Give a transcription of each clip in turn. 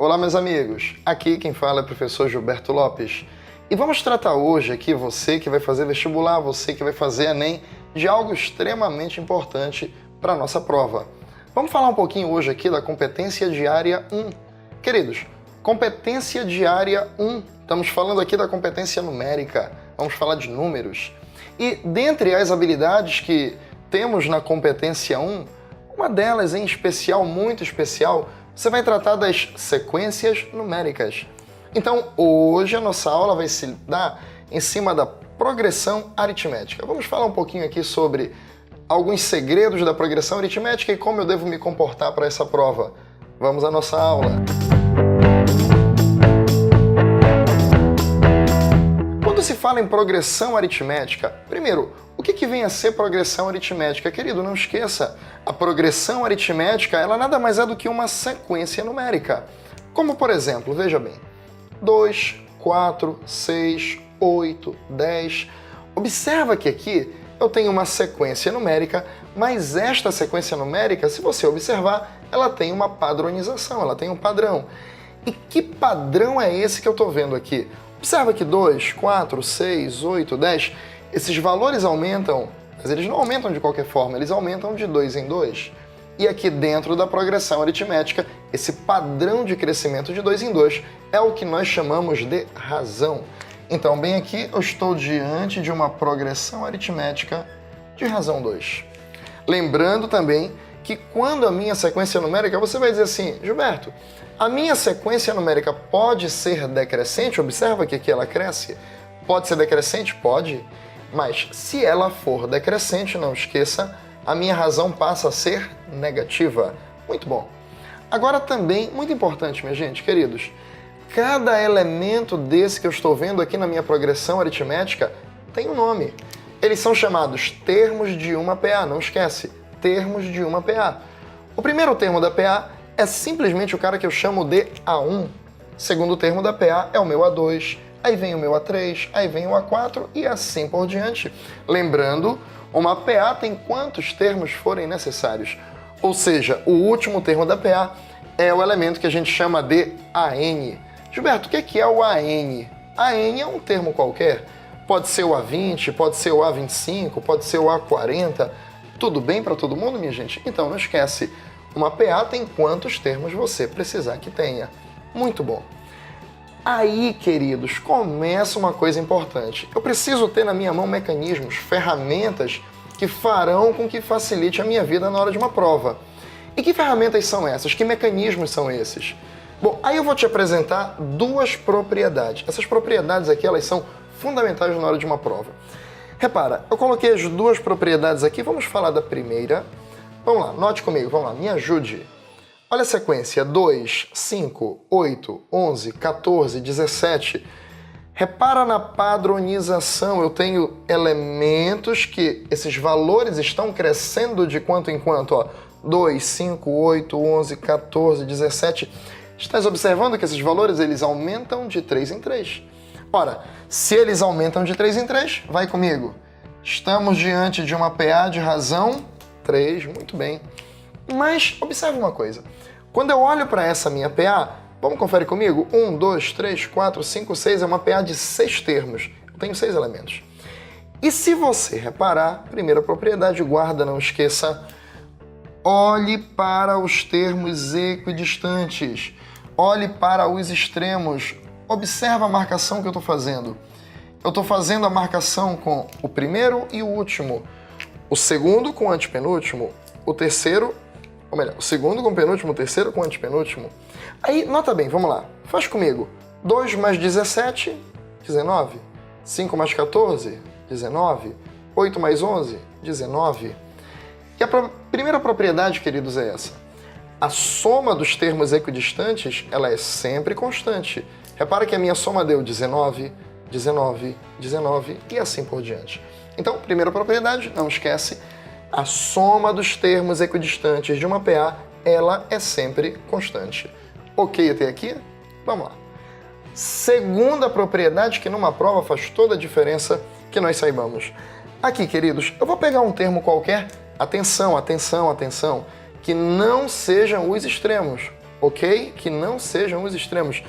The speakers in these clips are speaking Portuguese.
Olá, meus amigos. Aqui quem fala é o professor Gilberto Lopes. E vamos tratar hoje aqui, você que vai fazer vestibular, você que vai fazer Enem, de algo extremamente importante para a nossa prova. Vamos falar um pouquinho hoje aqui da competência diária 1. Queridos, competência diária 1. Estamos falando aqui da competência numérica. Vamos falar de números. E dentre as habilidades que temos na competência 1, uma delas em especial, muito especial, você vai tratar das sequências numéricas. Então, hoje a nossa aula vai se dar em cima da progressão aritmética. Vamos falar um pouquinho aqui sobre alguns segredos da progressão aritmética e como eu devo me comportar para essa prova. Vamos à nossa aula. Quando se fala em progressão aritmética, primeiro, o que vem a ser progressão aritmética? Querido, não esqueça, a progressão aritmética ela nada mais é do que uma sequência numérica. Como, por exemplo, veja bem, 2, 4, 6, 8, 10. Observa que aqui eu tenho uma sequência numérica, mas esta sequência numérica, se você observar, ela tem uma padronização, ela tem um padrão. E que padrão é esse que eu estou vendo aqui? Observa que 2, 4, 6, 8, 10, esses valores aumentam, mas eles não aumentam de qualquer forma, eles aumentam de 2 em 2. E aqui dentro da progressão aritmética, esse padrão de crescimento de 2 em 2 é o que nós chamamos de razão. Então, bem aqui, eu estou diante de uma progressão aritmética de razão 2. Lembrando também que quando a minha sequência numérica, você vai dizer assim, Gilberto, a minha sequência numérica pode ser decrescente? Observa que aqui ela cresce. Pode ser decrescente? Pode. Mas se ela for decrescente, não esqueça, a minha razão passa a ser negativa. Muito bom. Agora também, muito importante, minha gente, queridos, cada elemento desse que eu estou vendo aqui na minha progressão aritmética tem um nome. Eles são chamados termos de uma PA, não esquece, termos de uma PA. O primeiro termo da PA é simplesmente o cara que eu chamo de A1. O segundo termo da PA é o meu A2, aí vem o meu A3, aí vem o A4 e assim por diante. Lembrando, uma PA tem quantos termos forem necessários. Ou seja, o último termo da PA é o elemento que a gente chama de AN. Gilberto, o que é o AN? AN é um termo qualquer. Pode ser o A20, pode ser o A25, pode ser o A40. Tudo bem para todo mundo, minha gente? Então não esquece, uma PA tem quantos termos você precisar que tenha. Muito bom. Aí, queridos, começa uma coisa importante. Eu preciso ter na minha mão mecanismos, ferramentas que farão com que facilite a minha vida na hora de uma prova. E que ferramentas são essas? Que mecanismos são esses? Bom, aí eu vou te apresentar duas propriedades. Essas propriedades aqui, elas são fundamentais na hora de uma prova. Repara, eu coloquei as duas propriedades aqui, vamos falar da primeira. Vamos lá, note comigo, vamos lá, me ajude. Olha a sequência, 2, 5, 8, 11, 14, 17. Repara na padronização, eu tenho elementos que esses valores estão crescendo de quanto em quanto, ó. 2, 5, 8, 11, 14, 17. Estás observando que esses valores eles aumentam de 3 em 3. Ora, se eles aumentam de 3 em 3, vai comigo. Estamos diante de uma PA de razão 3, muito bem. Mas observe uma coisa. Quando eu olho para essa minha PA, vamos conferir comigo? 1, 2, 3, 4, 5, 6 é uma PA de 6 termos. Eu tenho 6 elementos. E se você reparar, primeira propriedade, guarda, não esqueça, olhe para os termos equidistantes. Olhe para os extremos. Observa a marcação que eu estou fazendo. Eu estou fazendo a marcação com o primeiro e o último. O segundo com o antepenúltimo. O terceiro, ou melhor, o segundo com o penúltimo, o terceiro com o antepenúltimo. Aí, nota bem, vamos lá. Faz comigo. 2 mais 17, 19. 5 mais 14, 19. 8 mais 11, 19. E a primeira propriedade, queridos, é essa. A soma dos termos equidistantes, ela é sempre constante. Repara que a minha soma deu 19, 19, 19 e assim por diante. Então, primeira propriedade, não esquece, a soma dos termos equidistantes de uma PA, ela é sempre constante. Ok até aqui? Vamos lá. Segunda propriedade que numa prova faz toda a diferença que nós saibamos. Aqui, queridos, eu vou pegar um termo qualquer, atenção, atenção, atenção, que não sejam os extremos. ok? Que não sejam os extremos.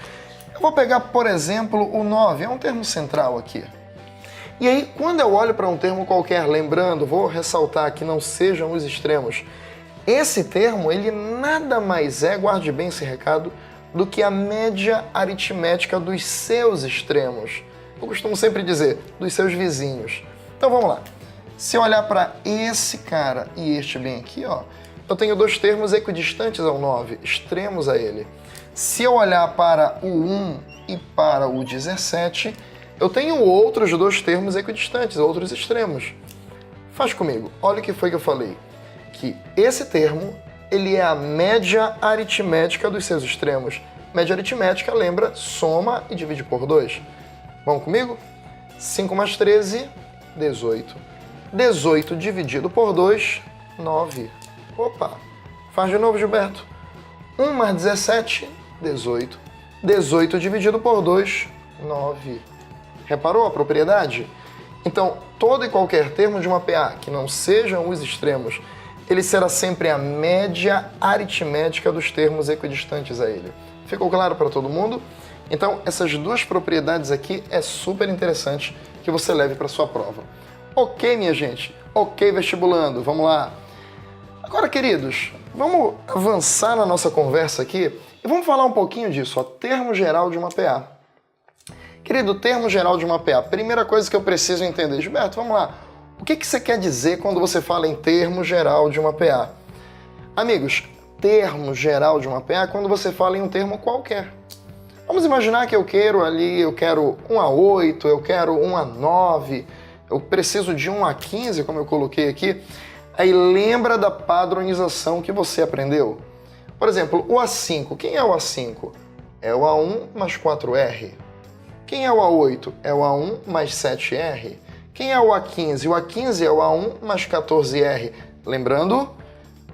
Eu vou pegar, por exemplo, o 9, é um termo central aqui. E aí, quando eu olho para um termo qualquer, lembrando, vou ressaltar que não sejam os extremos, esse termo, ele nada mais é, guarde bem esse recado, do que a média aritmética dos seus extremos. Eu costumo sempre dizer, dos seus vizinhos. Então vamos lá. Se eu olhar para esse cara e este bem aqui, ó, eu tenho dois termos equidistantes ao 9, extremos a ele. Se eu olhar para o 1 e para o 17, eu tenho outros dois termos equidistantes, outros extremos. Faz comigo, olha o que foi que eu falei. Que esse termo, ele é a média aritmética dos seus extremos. Média aritmética, lembra, soma e divide por 2. Vamos comigo? 5 mais 13, 18. 18 dividido por 2, 9. Opa! Faz de novo, Gilberto. 1 mais 17, 18. 18 dividido por 2, 9. Reparou a propriedade? Então, todo e qualquer termo de uma PA que não sejam os extremos, ele será sempre a média aritmética dos termos equidistantes a ele. Ficou claro para todo mundo? Então, essas duas propriedades aqui é super interessante que você leve para sua prova. Ok, minha gente? Ok, vestibulando, vamos lá. Agora, queridos, vamos avançar na nossa conversa aqui e vamos falar um pouquinho disso, ó, termo geral de uma PA. Querido, termo geral de uma PA, primeira coisa que eu preciso entender, Gilberto, vamos lá. O que você quer dizer quando você fala em termo geral de uma PA? Amigos, termo geral de uma PA é quando você fala em um termo qualquer. Vamos imaginar que eu quero 1 a 8, eu quero 1 a 9, eu preciso de 1 a 15, como eu coloquei aqui. Aí lembra da padronização que você aprendeu. Por exemplo, o A5, quem é o A5? É o A1 mais 4R. Quem é o A8? É o A1 mais 7R. Quem é o A15? O A15 é o A1 mais 14R. Lembrando,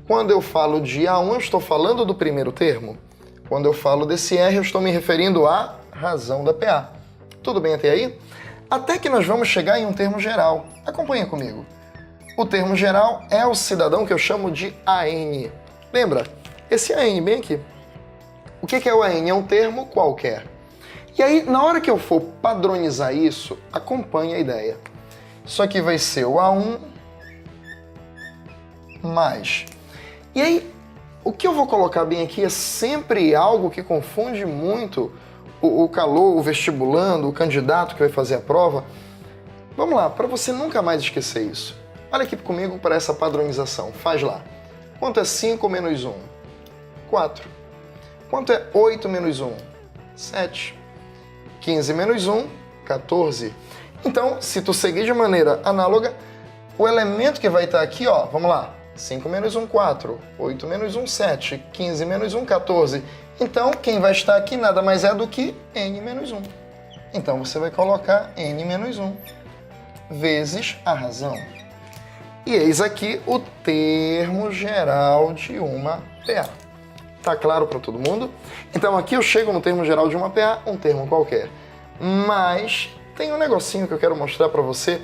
quando eu falo de A1, eu estou falando do primeiro termo. Quando eu falo desse R, eu estou me referindo à razão da PA. Tudo bem até aí? Até que nós vamos chegar em um termo geral. Acompanha comigo. O termo geral é o cidadão que eu chamo de AN. Lembra? Esse AN bem aqui. O que é o AN? É um termo qualquer. E aí, na hora que eu for padronizar isso, acompanhe a ideia. Isso aqui vai ser o A1 mais. E aí, o que eu vou colocar bem aqui é sempre algo que confunde muito o calor, o vestibulando, o candidato que vai fazer a prova. Vamos lá, para você nunca mais esquecer isso. Olha aqui comigo para essa padronização. Faz lá. Quanto é 5 menos 1? 4. Quanto é 8 menos 1? 7. 15 menos 1, 14. Então, se tu seguir de maneira análoga, o elemento que vai estar aqui, ó, vamos lá. 5 menos 1, 4. 8 menos 1, 7. 15 menos 1, 14. Então, quem vai estar aqui nada mais é do que n menos 1. Então, você vai colocar n menos 1 vezes a razão. E eis aqui o termo geral de uma PA. Tá claro para todo mundo? Então, aqui eu chego no termo geral de uma PA, um termo qualquer. Mas tem um negocinho que eu quero mostrar para você.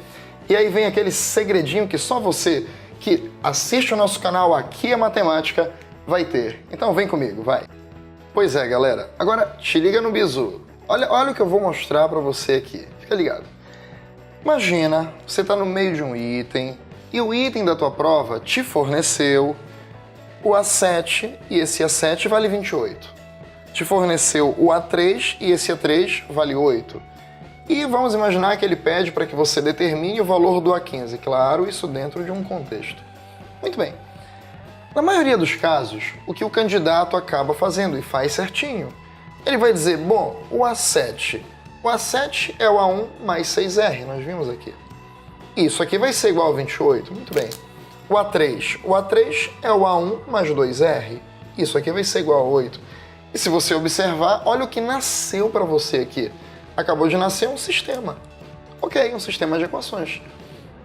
E aí vem aquele segredinho que só você que assiste o nosso canal Aqui é Matemática vai ter. Então vem comigo, vai. Pois é, galera. Agora te liga no bizu. Olha o que eu vou mostrar para você aqui. Fica ligado. Imagina, você está no meio de um item e o item da tua prova te forneceu o A7 e esse A7 vale 28. Te forneceu o A3 e esse A3 vale 8. E vamos imaginar que ele pede para que você determine o valor do A15. Claro, isso dentro de um contexto. Muito bem. Na maioria dos casos, o que o candidato acaba fazendo, e faz certinho, ele vai dizer, bom, o A7 é o A1 mais 6R, nós vimos aqui. Isso aqui vai ser igual a 28, muito bem. O A3 é o A1 mais 2R, isso aqui vai ser igual a 8. E se você observar, olha o que nasceu para você aqui. Acabou de nascer um sistema. Ok, um sistema de equações.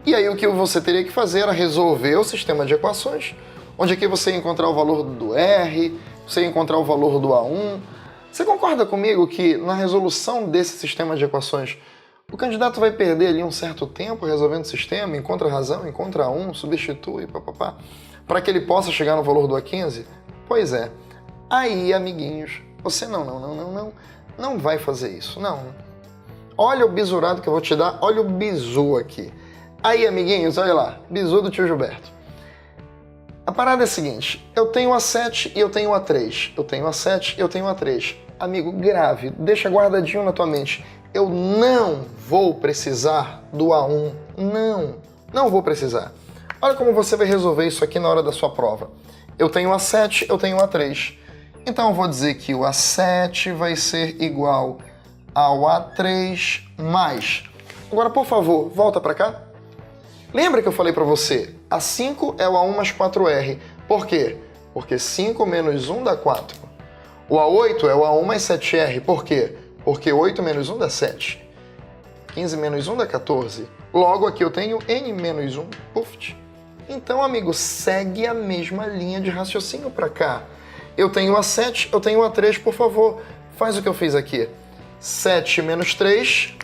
E aí o que você teria que fazer era resolver o sistema de equações, onde aqui você ia encontrar o valor do R, você ia encontrar o valor do A1. Você concorda comigo que na resolução desse sistema de equações, o candidato vai perder ali um certo tempo resolvendo o sistema, encontra a razão, encontra A1, substitui, papapá, para que ele possa chegar no valor do A15? Pois é. Aí, amiguinhos, você não vai fazer isso, não. Olha o bisurado que eu vou te dar, olha o bizu aqui. Aí, amiguinhos, olha lá, bizu do tio Gilberto. A parada é a seguinte, eu tenho A7 e eu tenho A3. Eu tenho A7 e eu tenho A3. Amigo, grave, deixa guardadinho na tua mente. Eu não vou precisar do A1. Não vou precisar. Olha como você vai resolver isso aqui na hora da sua prova. Eu tenho A7, eu tenho A3. Então eu vou dizer que o A7 vai ser igual ao A3 mais. Agora, por favor, volta para cá. Lembra que eu falei para você? A5 é o A1 mais 4R. Por quê? Porque 5 menos 1 dá 4. O A8 é o A1 mais 7R. Por quê? Porque 8 menos 1 dá 7. 15 menos 1 dá 14. Logo aqui eu tenho N menos 1. Puf. Então, amigo, segue a mesma linha de raciocínio para cá. Eu tenho A7, eu tenho A3, por favor, faz o que eu fiz aqui. 7 menos 3,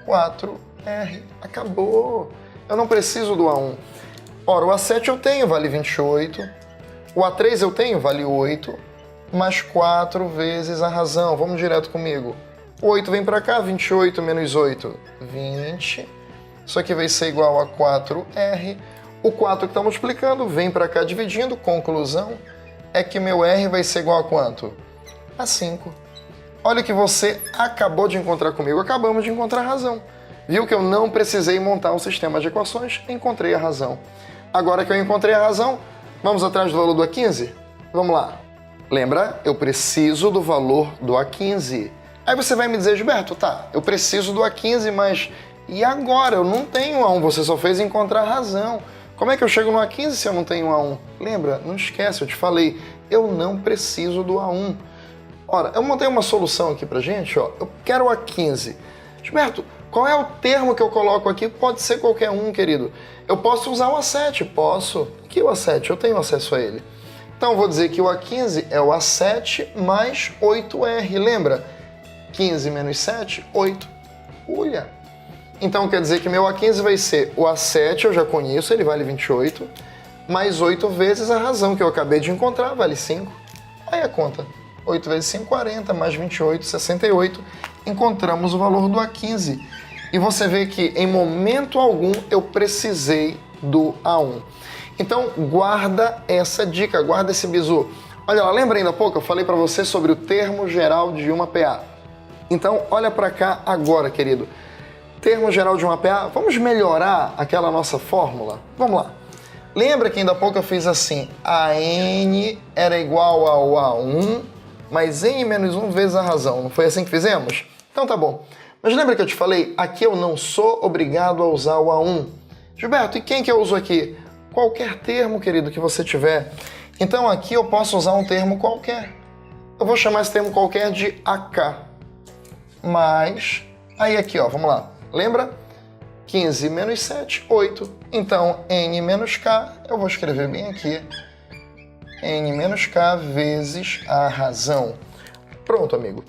4R. Acabou. Eu não preciso do A1. Ora, o A7 eu tenho, vale 28. O A3 eu tenho, vale 8. Mais 4 vezes a razão. Vamos direto comigo. O 8 vem para cá, 28 menos 8, 20. Isso aqui vai ser igual a 4R. O 4 que está multiplicando vem para cá dividindo. Conclusão é que meu R vai ser igual a quanto? A 5. Olha o que você acabou de encontrar comigo. Acabamos de encontrar a razão. Viu que eu não precisei montar um sistema de equações? Encontrei a razão. Agora que eu encontrei a razão, vamos atrás do valor do A15? Vamos lá. Lembra? Eu preciso do valor do A15. Aí você vai me dizer, Gilberto, tá, eu preciso do A15, mas e agora? Eu não tenho A1, você só fez encontrar a razão. Como é que eu chego no A15 se eu não tenho A1? Lembra? Não esquece, eu te falei, eu não preciso do A1. Ora, eu montei uma solução aqui pra gente, ó. Eu quero o A15. Gilberto, qual é o termo que eu coloco aqui? Pode ser qualquer um, querido. Eu posso usar o A7? Posso. Que o A7? Eu tenho acesso a ele. Então eu vou dizer que o A15 é o A7 mais 8R. Lembra? 15 menos 7, 8. Olha. Então quer dizer que meu A15 vai ser o A7, eu já conheço, ele vale 28, mais 8 vezes a razão que eu acabei de encontrar, vale 5. Aí a conta. 8 vezes 5, 40, mais 28, 68. Encontramos o valor do A15. E você vê que em momento algum eu precisei do A1. Então guarda essa dica, guarda esse bizu. Olha lá, lembra ainda há pouco? Eu falei para você sobre o termo geral de uma PA. Então olha para cá agora, querido. Termo geral de uma PA, vamos melhorar aquela nossa fórmula? Vamos lá. Lembra que ainda há pouco eu fiz assim, a n era igual ao A1 mais n menos 1 vezes a razão. Não foi assim que fizemos? Então tá bom. Mas lembra que eu te falei? Aqui eu não sou obrigado a usar o A1. Gilberto, e quem que eu uso aqui? Qualquer termo, querido, que você tiver. Então aqui eu posso usar um termo qualquer. Eu vou chamar esse termo qualquer de AK. Mas, aí aqui, ó, vamos lá. Lembra? 15 menos 7, 8. Então, n menos k, eu vou escrever bem aqui. N menos k vezes a razão. Pronto, amigo.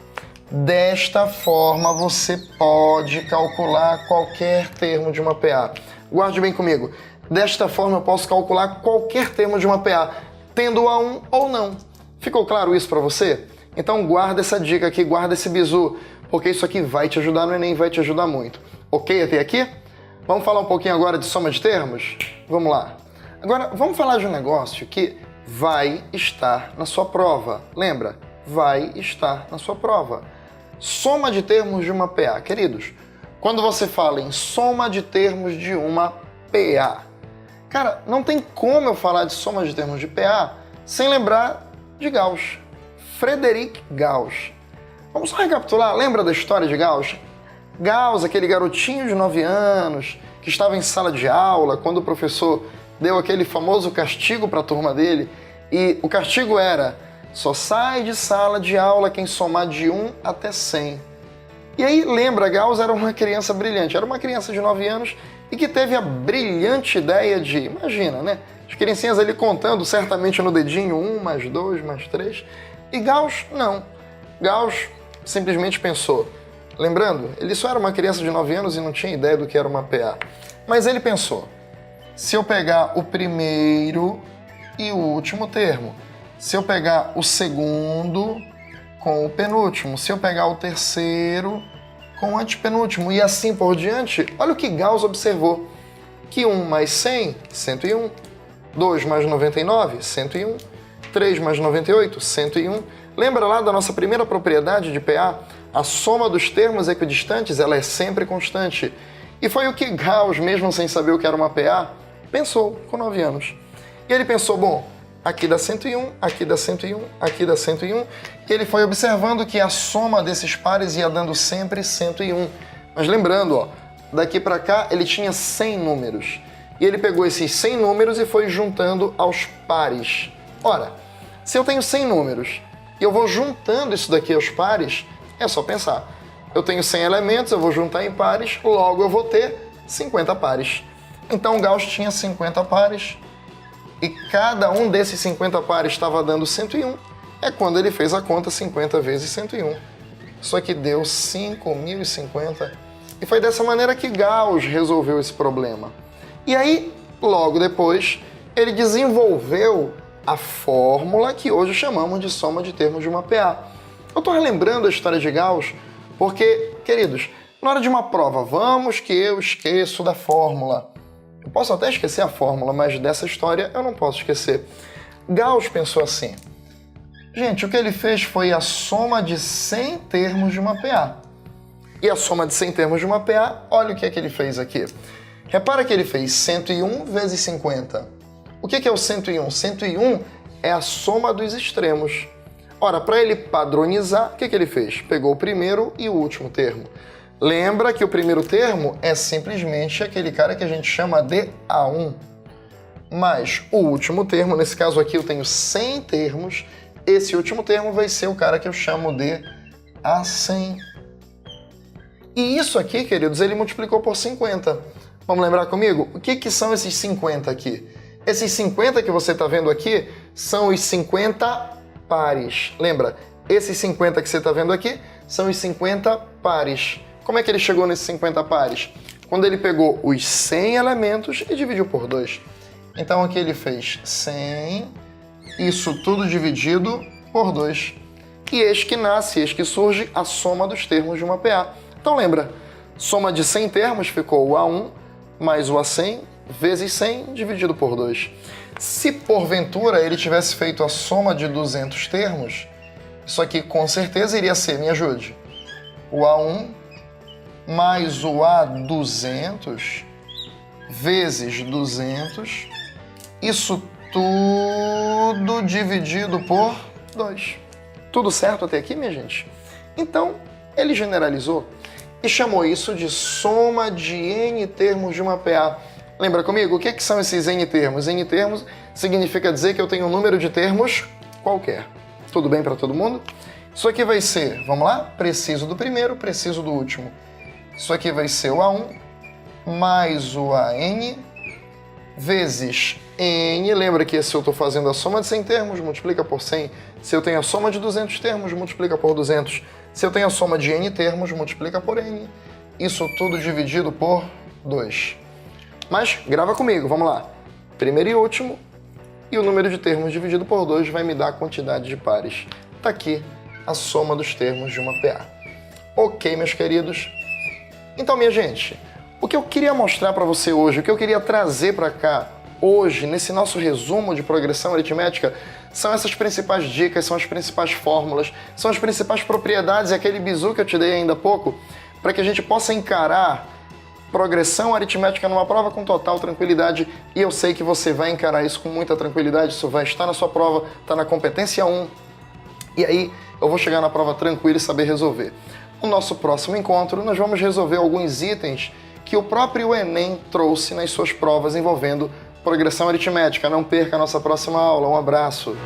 Desta forma, você pode calcular qualquer termo de uma PA. Guarde bem comigo. Desta forma, eu posso calcular qualquer termo de uma PA, tendo A1 ou não. Ficou claro isso para você? Então, guarda essa dica aqui, guarda esse bizu, porque isso aqui vai te ajudar no Enem, vai te ajudar muito. Ok até aqui? Vamos falar um pouquinho agora de soma de termos? Vamos lá. Agora, vamos falar de um negócio que vai estar na sua prova. Lembra? Vai estar na sua prova. Soma de termos de uma PA. Queridos, quando você fala em soma de termos de uma PA, cara, não tem como eu falar de soma de termos de PA sem lembrar de Gauss. Frederic Gauss. Vamos só recapitular, lembra da história de Gauss? Gauss, aquele garotinho de 9 anos, que estava em sala de aula, quando o professor deu aquele famoso castigo para a turma dele, e o castigo era, só sai de sala de aula quem somar de 1 até 100. E aí, lembra, Gauss era uma criança brilhante, era uma criança de 9 anos e que teve a brilhante ideia de, imagina, né? As criancinhas ali contando certamente no dedinho, 1 mais 2 mais 3, e Gauss não. Gauss simplesmente pensou, lembrando, ele só era uma criança de 9 anos e não tinha ideia do que era uma PA, mas ele pensou, se eu pegar o primeiro e o último termo se eu pegar o segundo com o penúltimo, se eu pegar o terceiro com o antepenúltimo e assim por diante, olha o que Gauss observou. Que 1 mais 100, 101. 2 mais 99, 101. 3 mais 98, 101. Lembra lá da nossa primeira propriedade de PA? A soma dos termos equidistantes, ela é sempre constante. E foi o que Gauss, mesmo sem saber o que era uma PA, pensou com 9 anos. E ele pensou, bom, aqui dá 101, aqui dá 101, aqui dá 101. E ele foi observando que a soma desses pares ia dando sempre 101. Mas lembrando, ó, daqui para cá ele tinha 100 números. E ele pegou esses 100 números e foi juntando aos pares. Ora, se eu tenho 100 números e eu vou juntando isso daqui aos pares, é só pensar. Eu tenho 100 elementos, eu vou juntar em pares, logo eu vou ter 50 pares. Então Gauss tinha 50 pares e cada um desses 50 pares estava dando 101. É quando ele fez a conta 50 vezes 101. Isso aqui deu 5.050. E foi dessa maneira que Gauss resolveu esse problema. E aí, logo depois, ele desenvolveu a fórmula que hoje chamamos de soma de termos de uma PA. Eu estou relembrando a história de Gauss porque, queridos, na hora de uma prova, vamos que eu esqueço da fórmula. Eu posso até esquecer a fórmula, mas dessa história eu não posso esquecer. Gauss pensou assim: gente, o que ele fez foi a soma de 100 termos de uma PA. E a soma de 100 termos de uma PA, olha o que é que ele fez aqui. Repara que ele fez 101 vezes 50. O que é o 101? 101 é a soma dos extremos. Ora, para ele padronizar, o que ele fez? Pegou o primeiro e o último termo. Lembra que o primeiro termo é simplesmente aquele cara que a gente chama de A1. Mas o último termo, nesse caso aqui eu tenho 100 termos, esse último termo vai ser o cara que eu chamo de A100. E isso aqui, queridos, ele multiplicou por 50. Vamos lembrar comigo? O que são esses 50 aqui? Esses 50 que você está vendo aqui são os 50 pares. Lembra? Esses 50 que você está vendo aqui são os 50 pares. Como é que ele chegou nesses 50 pares? Quando ele pegou os 100 elementos e dividiu por 2. Então aqui ele fez 100, isso tudo dividido por 2. E eis que nasce, eis que surge a soma dos termos de uma PA. Então lembra, soma de 100 termos ficou o A1 mais o A100 vezes 100 dividido por 2. Se porventura ele tivesse feito a soma de 200 termos, isso aqui com certeza iria ser, me ajude, o A1 mais o A200 vezes 200, isso tudo dividido por 2. Tudo certo até aqui, minha gente? Então, ele generalizou e chamou isso de soma de N termos de uma PA. Lembra comigo? O que são esses N termos? N termos significa dizer que eu tenho um número de termos qualquer. Tudo bem para todo mundo? Isso aqui vai ser, vamos lá? Preciso do primeiro, preciso do último. Isso aqui vai ser o A1 mais o AN vezes N. Lembra que se eu estou fazendo a soma de 100 termos, multiplica por 100. Se eu tenho a soma de 200 termos, multiplica por 200. Se eu tenho a soma de N termos, multiplica por N. Isso tudo dividido por 2. Mas grava comigo, vamos lá. Primeiro e último, e o número de termos dividido por 2 vai me dar a quantidade de pares. Está aqui a soma dos termos de uma PA. Ok, meus queridos? Então, minha gente, o que eu queria mostrar para você hoje, o que eu queria trazer para cá hoje, nesse nosso resumo de progressão aritmética, são essas principais dicas, são as principais fórmulas, são as principais propriedades, aquele bizu que eu te dei ainda há pouco, para que a gente possa encarar progressão aritmética numa prova com total tranquilidade, e eu sei que você vai encarar isso com muita tranquilidade, isso vai estar na sua prova, está na competência 1, e aí eu vou chegar na prova tranquilo e saber resolver. No nosso próximo encontro, nós vamos resolver alguns itens que o próprio Enem trouxe nas suas provas envolvendo progressão aritmética. Não perca a nossa próxima aula. Um abraço!